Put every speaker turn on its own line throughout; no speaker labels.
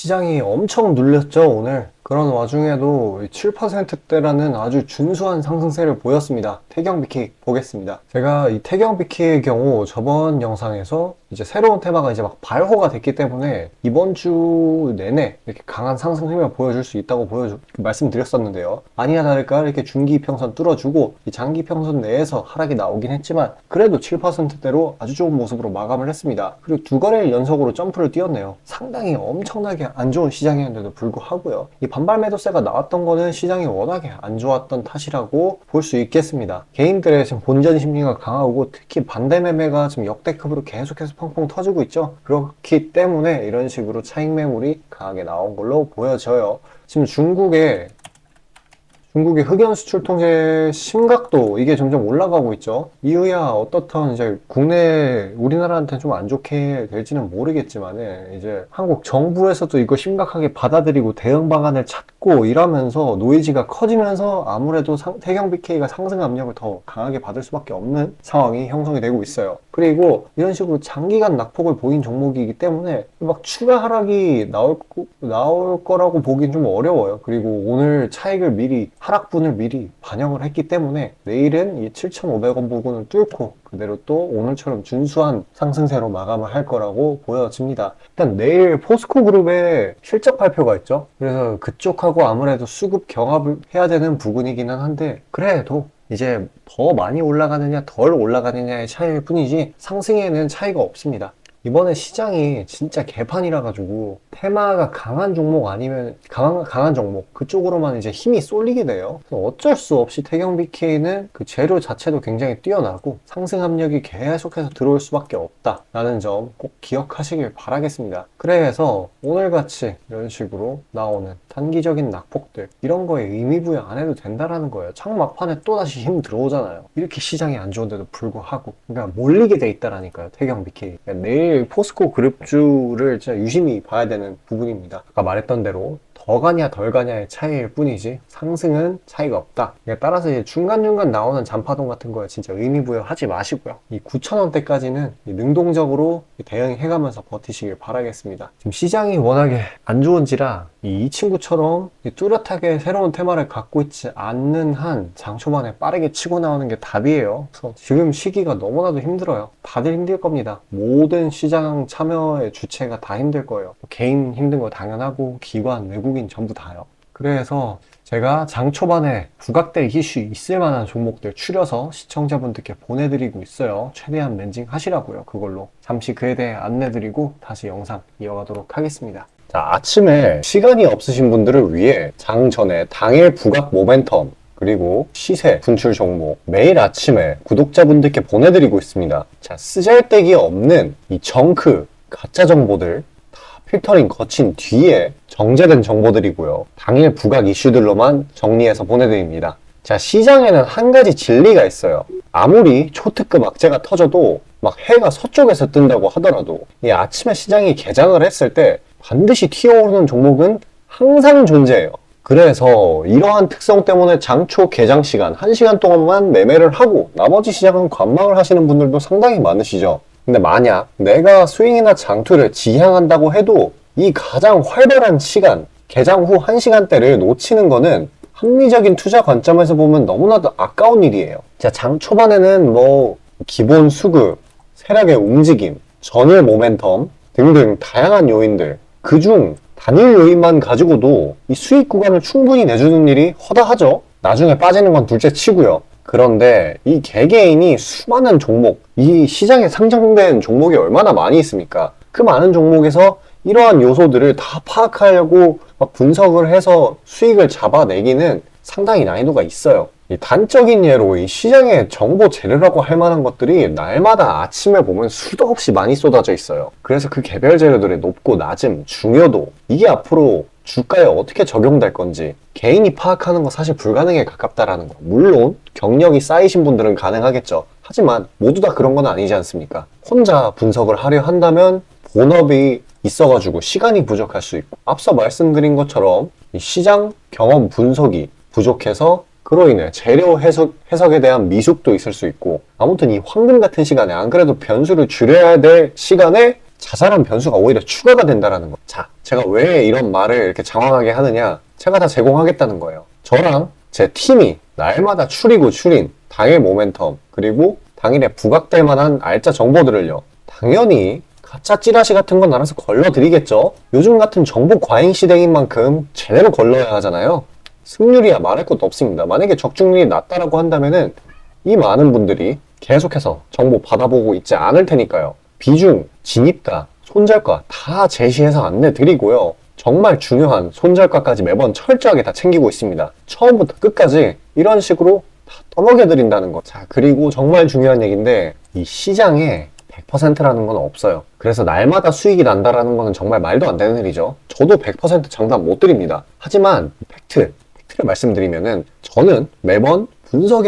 시장이 엄청 눌렸죠, 오늘. 그런 와중에도 7%대라는 아주 준수한 상승세를 보였습니다. 태경 BK 보겠습니다. 제가 이 태경 BK의 경우 저번 영상에서 이제 새로운 테마가 이제 막 발호가 됐기 때문에 이번 주 내내 이렇게 강한 상승 흐름을 보여줄 수 있다고 말씀드렸었는데요. 아니나 다를까 이렇게 중기 평선 뚫어주고 이 장기 평선 내에서 하락이 나오긴 했지만 그래도 7%대로 아주 좋은 모습으로 마감을 했습니다. 그리고 두 거래일 연속으로 점프를 뛰었네요. 상당히 엄청나게 안 좋은 시장이었는데도 불구하고요. 이 반발 매도세가 나왔던 거는 시장이 워낙에 안 좋았던 탓이라고 볼 수 있겠습니다. 개인들의 지금 본전 심리가 강하고 특히 반대 매매가 지금 역대급으로 계속해서 펑펑 터지고 있죠. 그렇기 때문에 이런 식으로 차익 매물이 강하게 나온 걸로 보여져요. 지금 중국의 흑연 수출 통제 심각도 이게 점점 올라가고 있죠. 이후야 어떻든 이제 국내 우리나라한테는 좀 안 좋게 될지는 모르겠지만은 이제 한국 정부에서도 이거 심각하게 받아들이고 대응 방안을 찾고 이러면서 노이즈가 커지면서 아무래도 태경 BK가 상승 압력을 더 강하게 받을 수밖에 없는 상황이 형성이 되고 있어요. 그리고 이런 식으로 장기간 낙폭을 보인 종목이기 때문에 막 추가 하락이 나올 거라고 보긴 좀 어려워요. 그리고 오늘 차익을 미리 하락분을 미리 반영을 했기 때문에 내일은 이 7,500원 부근을 뚫고 그대로 또 오늘처럼 준수한 상승세로 마감을 할 거라고 보여집니다. 일단 내일 포스코 그룹의 실적 발표가 있죠. 그래서 그쪽하고 아무래도 수급 경합을 해야 되는 부분이기는 한데 그래도 이제 더 많이 올라가느냐 덜 올라가느냐의 차이일 뿐이지 상승에는 차이가 없습니다. 이번에 시장이 진짜 개판이라 가지고 테마가 강한 종목 아니면 강한 종목 그쪽으로만 이제 힘이 쏠리게 돼요. 그래서 어쩔 수 없이 태경 BK는 그 재료 자체도 굉장히 뛰어나고 상승 압력이 계속해서 들어올 수밖에 없다라는 점 꼭 기억하시길 바라겠습니다. 그래서 오늘같이 이런 식으로 나오는 단기적인 낙폭들 이런 거에 의미 부여 안 해도 된다라는 거예요. 창 막판에 또다시 힘 들어오잖아요. 이렇게 시장이 안 좋은데도 불구하고 그러니까 몰리게 돼 있다라니까요. 태경 BK. 그러니까 내일 포스코 그룹주를 진짜 유심히 봐야 되는 부분입니다. 아까 말했던 대로 더 가냐 덜 가냐의 차이일 뿐이지 상승은 차이가 없다. 따라서 이제 중간중간 나오는 잔파동 같은 거에 진짜 의미 부여하지 마시고요. 이 9,000원대까지는 능동적으로 대응해가면서 버티시길 바라겠습니다. 지금 시장이 워낙에 안 좋은지라 이 친구처럼 뚜렷하게 새로운 테마를 갖고 있지 않는 한 장 초반에 빠르게 치고 나오는 게 답이에요. 그래서 지금 시기가 너무나도 힘들어요. 다들 힘들 겁니다. 모든 시장 참여의 주체가 다 힘들 거예요. 개인 힘든 거 당연하고 기관, 외국인 전부 다요. 그래서 제가 장 초반에 부각될 이슈 있을 만한 종목들 추려서 시청자분들께 보내드리고 있어요. 최대한 멘징 하시라고요. 그걸로 잠시 그에 대해 안내드리고 다시 영상 이어가도록 하겠습니다.
자, 아침에 시간이 없으신 분들을 위해 장 전에 당일 부각 모멘텀 그리고 시세 분출 종목 매일 아침에 구독자분들께 보내드리고 있습니다. 자, 쓰잘데기 없는 이 정크 가짜 정보들 다 필터링 거친 뒤에 정제된 정보들이고요. 당일 부각 이슈들로만 정리해서 보내드립니다. 자, 시장에는 한 가지 진리가 있어요. 아무리 초특급 악재가 터져도 막 해가 서쪽에서 뜬다고 하더라도 이 아침에 시장이 개장을 했을 때 반드시 튀어오르는 종목은 항상 존재해요. 그래서 이러한 특성 때문에 장초 개장 시간 1시간 동안만 매매를 하고 나머지 시장은 관망을 하시는 분들도 상당히 많으시죠. 근데 만약 내가 스윙이나 장투를 지향한다고 해도 이 가장 활발한 시간, 개장 후 1시간대를 놓치는 거는 합리적인 투자 관점에서 보면 너무나도 아까운 일이에요. 자, 장 초반에는 뭐 기본 수급, 세력의 움직임, 전일 모멘텀 등등 다양한 요인들 그중 단일 요인만 가지고도 이 수익 구간을 충분히 내주는 일이 허다하죠. 나중에 빠지는 건 둘째 치고요. 그런데 이 개개인이 수많은 종목, 이 시장에 상장된 종목이 얼마나 많이 있습니까? 그 많은 종목에서 이러한 요소들을 다 파악하려고 막 분석을 해서 수익을 잡아내기는 상당히 난이도가 있어요. 이 단적인 예로 이 시장의 정보 재료라고 할 만한 것들이 날마다 아침에 보면 수도 없이 많이 쏟아져 있어요. 그래서 그 개별 재료들의 높고 낮음, 중요도 이게 앞으로 주가에 어떻게 적용될 건지 개인이 파악하는 거 사실 불가능에 가깝다라는 거. 물론 경력이 쌓이신 분들은 가능하겠죠. 하지만 모두 다 그런 건 아니지 않습니까? 혼자 분석을 하려 한다면 본업이 있어가지고 시간이 부족할 수 있고 앞서 말씀드린 것처럼 이 시장 경험 분석이 부족해서 그로 인해 재료 해석에 대한 미숙도 있을 수 있고 아무튼 이 황금 같은 시간에 안 그래도 변수를 줄여야 될 시간에 자잘한 변수가 오히려 추가가 된다라는 거. 자, 제가 왜 이런 말을 이렇게 장황하게 하느냐? 제가 다 제공하겠다는 거예요. 저랑 제 팀이 날마다 추리고 추린 당일 모멘텀, 그리고 당일에 부각될 만한 알짜 정보들을요, 당연히 가짜 찌라시 같은 건 알아서 걸러드리겠죠. 요즘 같은 정보 과잉 시대인 만큼 제대로 걸러야 하잖아요. 승률이야 말할 것도 없습니다. 만약에 적중률이 낮다라고 한다면은 이 많은 분들이 계속해서 정보 받아보고 있지 않을 테니까요. 비중, 진입가, 손절가 다 제시해서 안내드리고요. 정말 중요한 손절가까지 매번 철저하게 다 챙기고 있습니다. 처음부터 끝까지 이런 식으로 다 떠먹여드린다는 거. 자, 그리고 정말 중요한 얘기인데, 이 시장에 100%라는 건 없어요. 그래서 날마다 수익이 난다라는 거는 정말 말도 안 되는 일이죠. 저도 100% 장담 못 드립니다. 하지만 팩트를 말씀드리면은, 저는 매번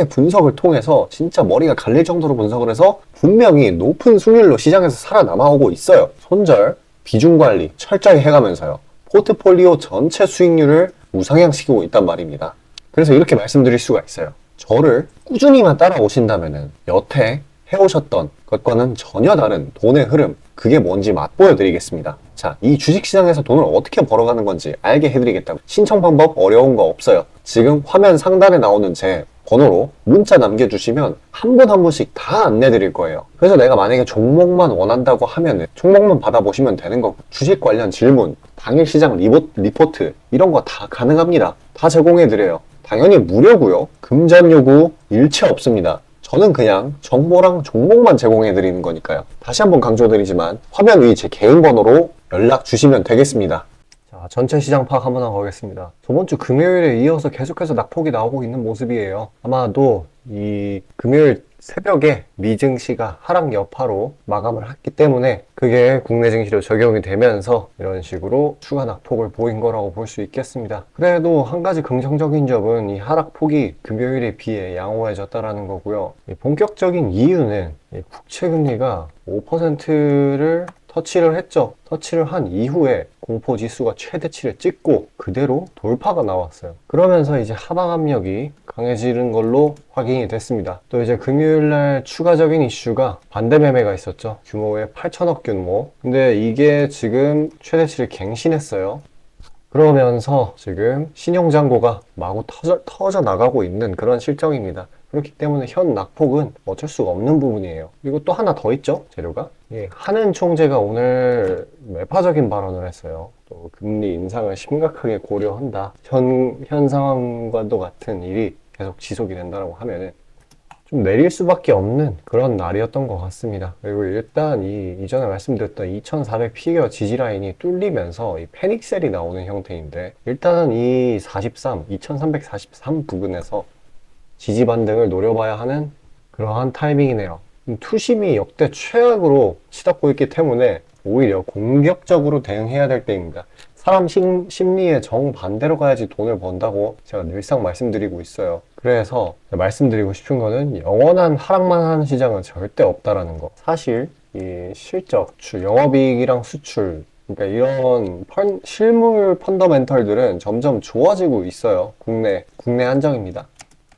분석을 통해서 진짜 머리가 갈릴 정도로 분석을 해서 분명히 높은 수익률로 시장에서 살아남아오고 있어요. 손절, 비중 관리 철저히 해가면서요. 포트폴리오 전체 수익률을 우상향시키고 있단 말입니다. 그래서 이렇게 말씀드릴 수가 있어요. 저를 꾸준히만 따라오신다면은 여태 해오셨던 것과는 전혀 다른 돈의 흐름, 그게 뭔지 맛보여 드리겠습니다. 자, 이 주식시장에서 돈을 어떻게 벌어가는 건지 알게 해드리겠다고. 신청 방법 어려운 거 없어요. 지금 화면 상단에 나오는 제 번호로 문자 남겨주시면 한 분 한 분씩 다 안내드릴 거예요. 그래서 내가 만약에 종목만 원한다고 하면은 종목만 받아보시면 되는 거고, 주식 관련 질문, 당일 시장 리포트 이런 거 다 가능합니다. 다 제공해드려요. 당연히 무료고요. 금전 요구 일체 없습니다. 저는 그냥 정보랑 종목만 제공해드리는 거니까요. 다시 한번 강조드리지만 화면 위 제 개인 번호로 연락 주시면 되겠습니다. 자, 전체 시장 파악 한번 하고 가겠습니다. 저번 주 금요일에 이어서 계속해서 낙폭이 나오고 있는 모습이에요. 아마도 이 금요일 새벽에 미증시가 하락 여파로 마감을 했기 때문에 그게 국내 증시로 적용이 되면서 이런 식으로 추가 낙폭을 보인 거라고 볼 수 있겠습니다. 그래도 한 가지 긍정적인 점은 이 하락폭이 금요일에 비해 양호해졌다라는 거고요. 이 본격적인 이유는 이 국채금리가 5%를 터치를 했죠. 터치를 한 이후에 공포지수가 최대치를 찍고 그대로 돌파가 나왔어요. 그러면서 이제 하방 압력이 강해지는 걸로 확인이 됐습니다. 또 이제 금요일날 추가적인 이슈가 반대 매매가 있었죠. 규모의 8천억 규모. 근데 이게 지금 최대치를 갱신했어요. 그러면서 지금 신용잔고가 마구 터져 나가고 있는 그런 실정입니다. 그렇기 때문에 현 낙폭은 어쩔 수가 없는 부분이에요. 그리고 또 하나 더 있죠, 재료가. 예, 한은 총재가 오늘 매파적인 발언을 했어요. 또 금리 인상을 심각하게 고려한다. 현 상황과도 같은 일이 계속 지속이 된다고 하면은 좀 내릴 수밖에 없는 그런 날이었던 것 같습니다. 그리고 일단 이전에 말씀드렸던 2400 피겨 지지라인이 뚫리면서 이 패닉셀이 나오는 형태인데, 일단은 이 2343 부근에서 지지 반등을 노려봐야 하는 그러한 타이밍이네요. 투심이 역대 최악으로 치닫고 있기 때문에 오히려 공격적으로 대응해야 될 때입니다. 사람 심리에 정반대로 가야지 돈을 번다고 제가 늘상 말씀드리고 있어요. 그래서 말씀드리고 싶은 거는 영원한 하락만 하는 시장은 절대 없다라는 거. 사실 이 실적, 영업이익이랑 수출, 그러니까 이런 실물 펀더멘털들은 점점 좋아지고 있어요. 국내 한정입니다.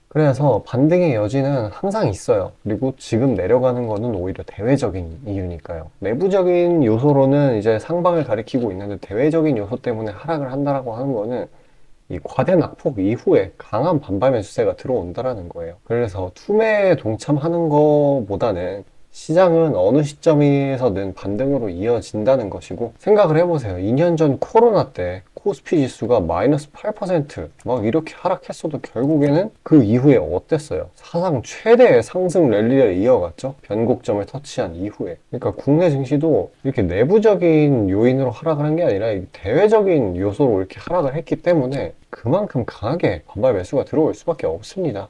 그래서 반등의 여지는 항상 있어요. 그리고 지금 내려가는 거는 오히려 대외적인 이유니까요. 내부적인 요소로는 이제 상방을 가리키고 있는데, 대외적인 요소 때문에 하락을 한다라고 하는 거는 이 과대 낙폭 이후에 강한 반발 매수세가 들어온다라는 거예요. 그래서 투매에 동참하는 것보다는 시장은 어느 시점에서든 반등으로 이어진다는 것이고, 생각을 해보세요. 2년 전 코로나 때 코스피 지수가 마이너스 8% 막 이렇게 하락했어도 결국에는 그 이후에 어땠어요? 사상 최대의 상승 랠리를 이어갔죠? 변곡점을 터치한 이후에. 그러니까 국내 증시도 이렇게 내부적인 요인으로 하락을 한 게 아니라 대외적인 요소로 이렇게 하락을 했기 때문에 그만큼 강하게 반발 매수가 들어올 수밖에 없습니다.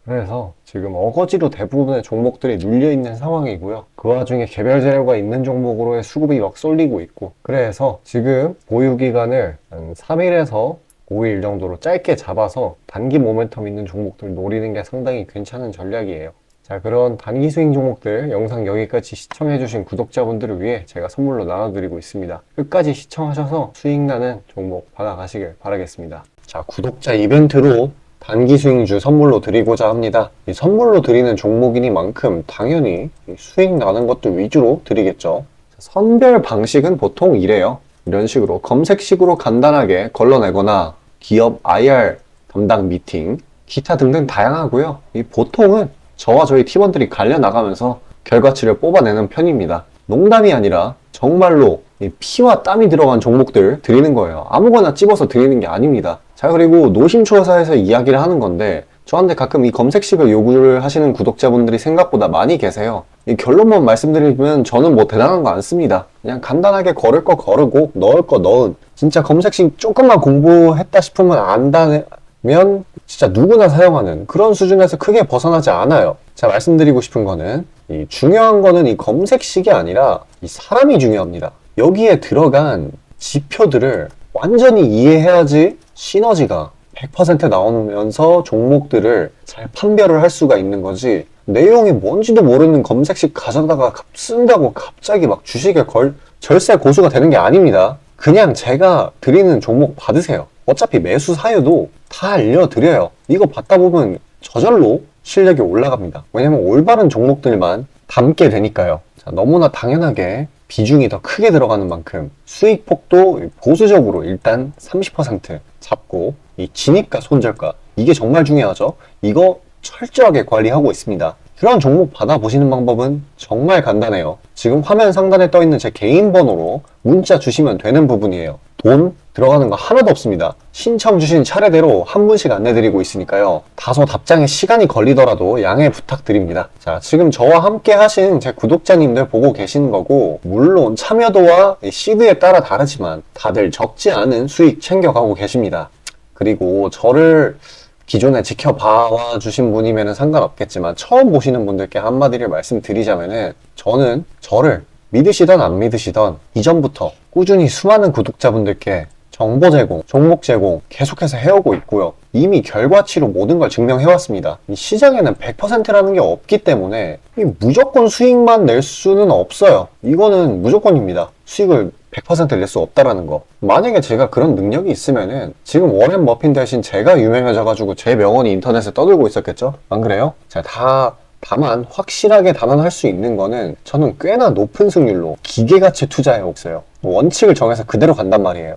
그래서 지금 어거지로 대부분의 종목들이 눌려있는 상황이고요. 그 와중에 개별 재료가 있는 종목으로의 수급이 막 쏠리고 있고, 그래서 지금 보유기간을 한 3일에서 5일 정도로 짧게 잡아서 단기 모멘텀 있는 종목들 노리는 게 상당히 괜찮은 전략이에요. 자, 그런 단기 스윙 종목들 영상 여기까지 시청해주신 구독자분들을 위해 제가 선물로 나눠드리고 있습니다. 끝까지 시청하셔서 수익 나는 종목 받아가시길 바라겠습니다. 자, 구독자 이벤트로 단기 수익주 선물로 드리고자 합니다. 이 선물로 드리는 종목이니만큼 당연히 수익 나는 것들 위주로 드리겠죠. 선별 방식은 보통 이래요. 이런 식으로 검색식으로 간단하게 걸러내거나 기업 IR 담당 미팅, 기타 등등 다양하고요. 이 보통은 저와 저희 팀원들이 갈려 나가면서 결과치를 뽑아내는 편입니다. 농담이 아니라 정말로 이 피와 땀이 들어간 종목들 드리는 거예요. 아무거나 찝어서 드리는 게 아닙니다. 자, 그리고 노심초사에서 이야기를 하는 건데 저한테 가끔 이 검색식을 요구를 하시는 구독자분들이 생각보다 많이 계세요. 이 결론만 말씀드리면 저는 뭐 대단한 거 안 씁니다. 그냥 간단하게 걸을 거 거르고 넣을 거 넣은, 진짜 검색식 조금만 공부했다 싶으면 안다면 진짜 누구나 사용하는 그런 수준에서 크게 벗어나지 않아요. 제가 말씀드리고 싶은 거는 이 중요한 거는 이 검색식이 아니라 이 사람이 중요합니다. 여기에 들어간 지표들을 완전히 이해해야지 시너지가 100% 나오면서 종목들을 잘 판별을 할 수가 있는 거지, 내용이 뭔지도 모르는 검색식 가져다가 쓴다고 갑자기 막 주식에 절세 고수가 되는 게 아닙니다. 그냥 제가 드리는 종목 받으세요. 어차피 매수 사유도 다 알려드려요. 이거 받다 보면 저절로 실력이 올라갑니다. 왜냐면 올바른 종목들만 담게 되니까요. 자, 너무나 당연하게 비중이 더 크게 들어가는 만큼 수익폭도 보수적으로 일단 30% 잡고, 이 진입가 손절가, 이게 정말 중요하죠. 이거 철저하게 관리하고 있습니다. 그런 종목 받아보시는 방법은 정말 간단해요. 지금 화면 상단에 떠있는 제 개인 번호로 문자 주시면 되는 부분이에요. 돈 들어가는 거 하나도 없습니다. 신청 주신 차례대로 한 분씩 안내드리고 있으니까요. 다소 답장에 시간이 걸리더라도 양해 부탁드립니다. 자, 지금 저와 함께 하신 제 구독자님들 보고 계시는 거고, 물론 참여도와 시드에 따라 다르지만 다들 적지 않은 수익 챙겨가고 계십니다. 그리고 저를 기존에 지켜봐 주신 분이면 상관없겠지만 처음 보시는 분들께 한마디를 말씀드리자면은, 저는 저를 믿으시던 안 믿으시던 이전부터 꾸준히 수많은 구독자분들께 정보 제공, 종목 제공 계속해서 해오고 있고요. 이미 결과치로 모든 걸 증명해왔습니다. 이 시장에는 100%라는 게 없기 때문에 무조건 수익만 낼 수는 없어요. 이거는 무조건입니다. 수익을 100% 낼 수 없다라는 거. 만약에 제가 그런 능력이 있으면은 지금 워렌 버핏 대신 제가 유명해져가지고 제 명언이 인터넷에 떠들고 있었겠죠? 안 그래요? 자, 다만 확실하게 단언할 수 있는 거는 저는 꽤나 높은 승률로 기계가치 투자해 왔어요. 원칙을 정해서 그대로 간단 말이에요.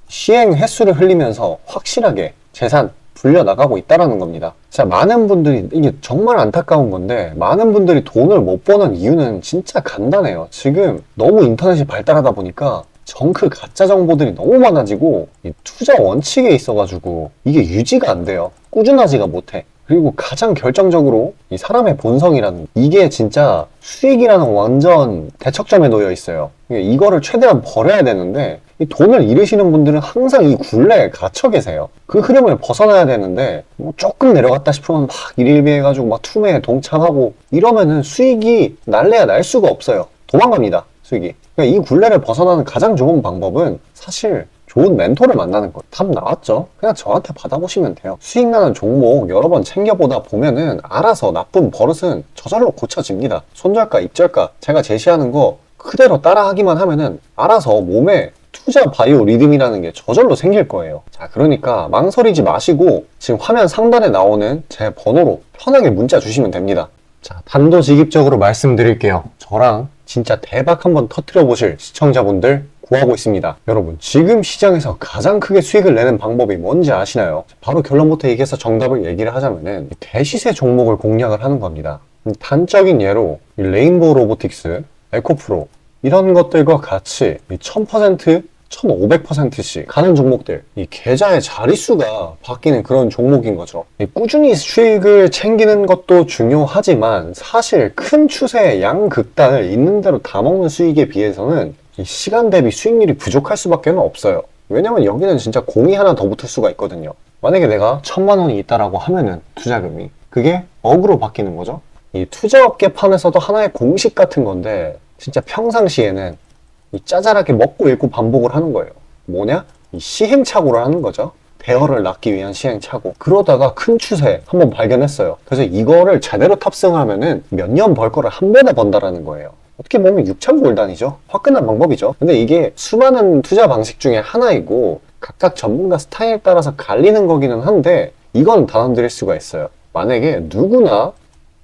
시행 횟수를 흘리면서 확실하게 재산 불려나가고 있다는 겁니다. 자, 많은 분들이, 이게 정말 안타까운 건데, 많은 분들이 돈을 못 버는 이유는 진짜 간단해요. 지금 너무 인터넷이 발달하다 보니까 정크 가짜 정보들이 너무 많아지고 이 투자 원칙에 있어가지고 이게 유지가 안 돼요. 꾸준하지가 못해. 그리고 가장 결정적으로 이 사람의 본성이라는, 이게 진짜 수익이라는 완전 대척점에 놓여 있어요. 이거를 최대한 버려야 되는데, 이 돈을 잃으시는 분들은 항상 이 굴레에 갇혀 계세요. 그 흐름을 벗어나야 되는데 뭐 조금 내려갔다 싶으면 막 일일비해가지고 막 투매에 동참하고 이러면은 수익이 날래야 날 수가 없어요. 도망갑니다, 수익이. 그러니까 이 굴레를 벗어나는 가장 좋은 방법은 사실 좋은 멘토를 만나는 거예요. 답 나왔죠? 그냥 저한테 받아보시면 돼요. 수익 나는 종목 여러 번 챙겨보다 보면은 알아서 나쁜 버릇은 저절로 고쳐집니다. 손절가, 입절가 제가 제시하는 거 그대로 따라하기만 하면은 알아서 몸에 투자 바이오 리듬이라는 게 저절로 생길 거예요. 자, 그러니까 망설이지 마시고 지금 화면 상단에 나오는 제 번호로 편하게 문자 주시면 됩니다. 자, 단도직입적으로 말씀드릴게요. 저랑 진짜 대박 한번 터뜨려 보실 시청자분들 구하고 있습니다. 여러분, 지금 시장에서 가장 크게 수익을 내는 방법이 뭔지 아시나요? 바로 결론부터 얘기해서 정답을 얘기를 하자면은 대시세 종목을 공략을 하는 겁니다. 단적인 예로 레인보우 로보틱스, 에코프로 이런 것들과 같이 1000%, 1500%씩 가는 종목들, 이 계좌의 자릿수가 바뀌는 그런 종목인 거죠. 꾸준히 수익을 챙기는 것도 중요하지만 사실 큰 추세의 양극단을 있는 대로 다 먹는 수익에 비해서는 이 시간 대비 수익률이 부족할 수밖에 없어요. 왜냐면 여기는 진짜 공이 하나 더 붙을 수가 있거든요. 만약에 내가 1000만 원이 있다라고 하면은 투자금이, 그게 억으로 바뀌는 거죠. 이 투자업계판에서도 하나의 공식 같은 건데 진짜 평상시에는 이 짜잘하게 먹고 읽고 반복을 하는 거예요. 뭐냐? 이 시행착오를 하는 거죠. 대어를 낳기 위한 시행착오. 그러다가 큰 추세 한번 발견했어요. 그래서 이거를 제대로 탑승하면은 몇 년 벌 거를 한 번에 번다라는 거예요. 어떻게 보면 6,000골단이죠. 화끈한 방법이죠. 근데 이게 수많은 투자 방식 중에 하나이고 각각 전문가 스타일에 따라서 갈리는 거기는 한데, 이건 단언드릴 수가 있어요. 만약에 누구나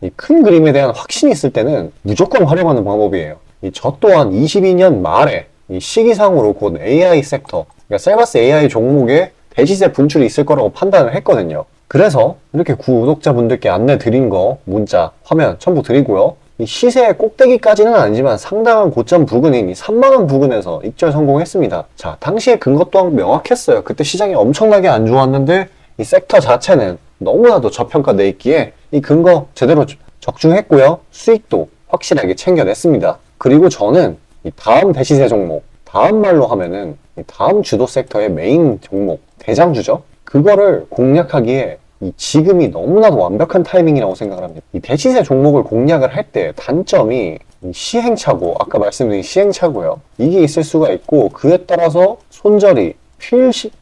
이 큰 그림에 대한 확신이 있을 때는 무조건 활용하는 방법이에요. 저 또한 22년 말에 이 시기상으로 곧 AI 섹터, 그러니까 셀바스 AI 종목에 대시세 분출이 있을 거라고 판단을 했거든요. 그래서 이렇게 구독자분들께 안내 드린 거 문자, 화면 첨부 드리고요. 이 시세의 꼭대기까지는 아니지만 상당한 고점 부근인 이 3만원 부근에서 익절 성공했습니다. 자, 당시에 근거 또한 명확했어요. 그때 시장이 엄청나게 안 좋았는데 이 섹터 자체는 너무나도 저평가돼 있기에 이 근거 제대로 적중했고요. 수익도 확실하게 챙겨냈습니다. 그리고 저는 이 다음 대시세 종목, 다음 말로 하면은 이 다음 주도 섹터의 메인 종목, 대장주죠. 그거를 공략하기에 이 지금이 너무나도 완벽한 타이밍이라고 생각을 합니다. 이 대시세 종목을 공략을 할 때 단점이 이 시행착오, 아까 말씀드린 시행착오요. 이게 있을 수가 있고 그에 따라서 손절이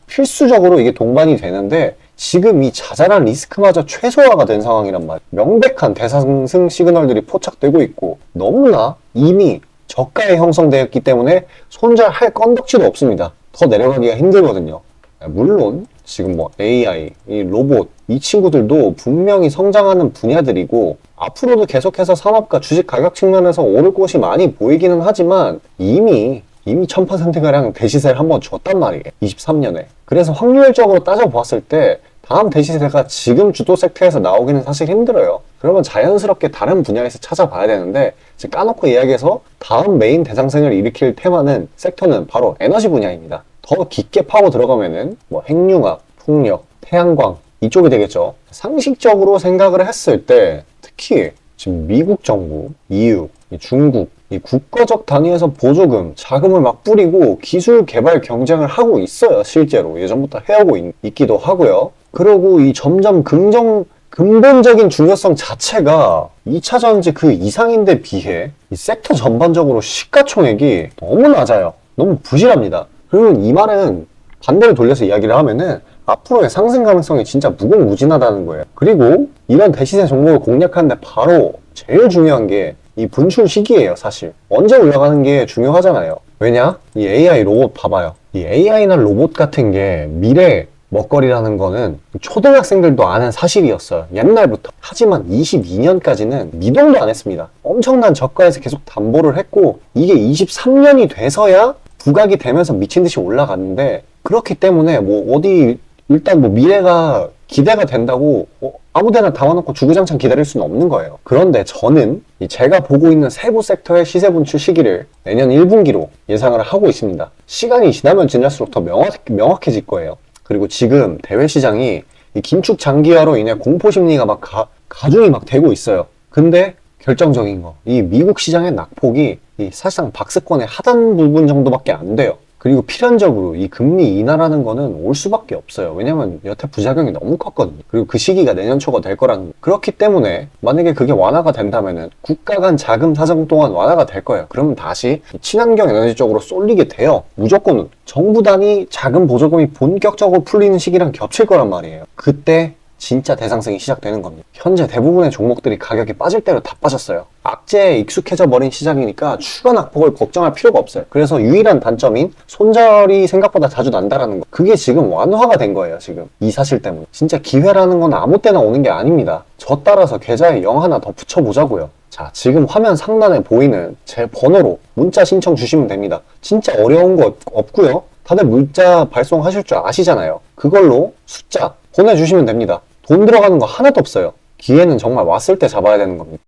필수적으로 이게 동반이 되는데 지금 이 자잘한 리스크마저 최소화가 된 상황이란 말이에요. 명백한 대상승 시그널들이 포착되고 있고 너무나 이미 저가에 형성되었기 때문에 손절할 건덕지도 없습니다. 더 내려가기가 힘들거든요. 물론 지금 뭐 AI, 이 로봇, 이 친구들도 분명히 성장하는 분야들이고 앞으로도 계속해서 산업과 주식 가격 측면에서 오를 곳이 많이 보이기는 하지만 이미 1000%가량 대시세를 한번 줬단 말이에요. 23년에. 그래서 확률적으로 따져보았을 때 다음 대시세가 지금 주도 섹터에서 나오기는 사실 힘들어요. 그러면 자연스럽게 다른 분야에서 찾아봐야 되는데 까놓고 이야기해서 다음 메인 대상승을 일으킬 테마는 섹터는 바로 에너지 분야입니다. 더 깊게 파고 들어가면은 뭐 핵융합, 풍력, 태양광 이쪽이 되겠죠. 상식적으로 생각을 했을 때 특히 지금 미국 정부, EU, 중국 이 국가적 단위에서 보조금, 자금을 막 뿌리고 기술 개발 경쟁을 하고 있어요. 실제로 예전부터 해오고 있기도 하고요. 그리고 이 점점 근본적인 중요성 자체가 2차 전지 그 이상인데 비해 이 섹터 전반적으로 시가총액이 너무 낮아요. 너무 부실합니다. 그러면 이 말은 반대로 돌려서 이야기를 하면은 앞으로의 상승 가능성이 진짜 무궁무진하다는 거예요. 그리고 이런 대시세 종목을 공략하는데 바로 제일 중요한 게 이 분출 시기예요. 사실 언제 올라가는 게 중요하잖아요. 왜냐? 이 AI 로봇 봐봐요. 이 AI나 로봇 같은 게 미래 먹거리라는 거는 초등학생들도 아는 사실이었어요. 옛날부터. 하지만 22년까지는 미동도 안 했습니다. 엄청난 저가에서 계속 담보를 했고 이게 23년이 돼서야 부각이 되면서 미친 듯이 올라갔는데 그렇기 때문에 뭐 어디 일단 뭐 미래가 기대가 된다고 아무데나 담아놓고 주구장창 기다릴 수는 없는 거예요. 그런데 저는 제가 보고 있는 세부 섹터의 시세 분출 시기를 내년 1분기로 예상을 하고 있습니다. 시간이 지나면 지날수록 더 명확해질 거예요. 그리고 지금 대외 시장이 이 긴축 장기화로 인해 공포 심리가 막 가중이 막 되고 있어요. 근데 결정적인 거, 이 미국 시장의 낙폭이 사실상 박스권의 하단 부분 정도밖에 안 돼요. 그리고 필연적으로 이 금리 인하라는 거는 올 수밖에 없어요. 왜냐면 여태 부작용이 너무 컸거든요. 그리고 그 시기가 내년 초가 될 거라는 거. 그렇기 때문에 만약에 그게 완화가 된다면은 국가 간 자금 사정 또한 완화가 될 거예요. 그러면 다시 친환경 에너지 쪽으로 쏠리게 돼요. 무조건 정부 단위 자금 보조금이 본격적으로 풀리는 시기랑 겹칠 거란 말이에요. 그때 진짜 대상승이 시작되는 겁니다. 현재 대부분의 종목들이 가격이 빠질 대로 다 빠졌어요. 악재에 익숙해져 버린 시장이니까 추가 낙폭을 걱정할 필요가 없어요. 그래서 유일한 단점인 손절이 생각보다 자주 난다라는 거, 그게 지금 완화가 된 거예요. 지금 이 사실 때문에. 진짜 기회라는 건 아무 때나 오는 게 아닙니다. 저 따라서 계좌에 0 하나 더 붙여보자고요. 자, 지금 화면 상단에 보이는 제 번호로 문자 신청 주시면 됩니다. 진짜 어려운 거 없고요. 다들 문자 발송하실 줄 아시잖아요. 그걸로 숫자 보내주시면 됩니다. 돈 들어가는 거 하나도 없어요. 기회는 정말 왔을 때 잡아야 되는 겁니다.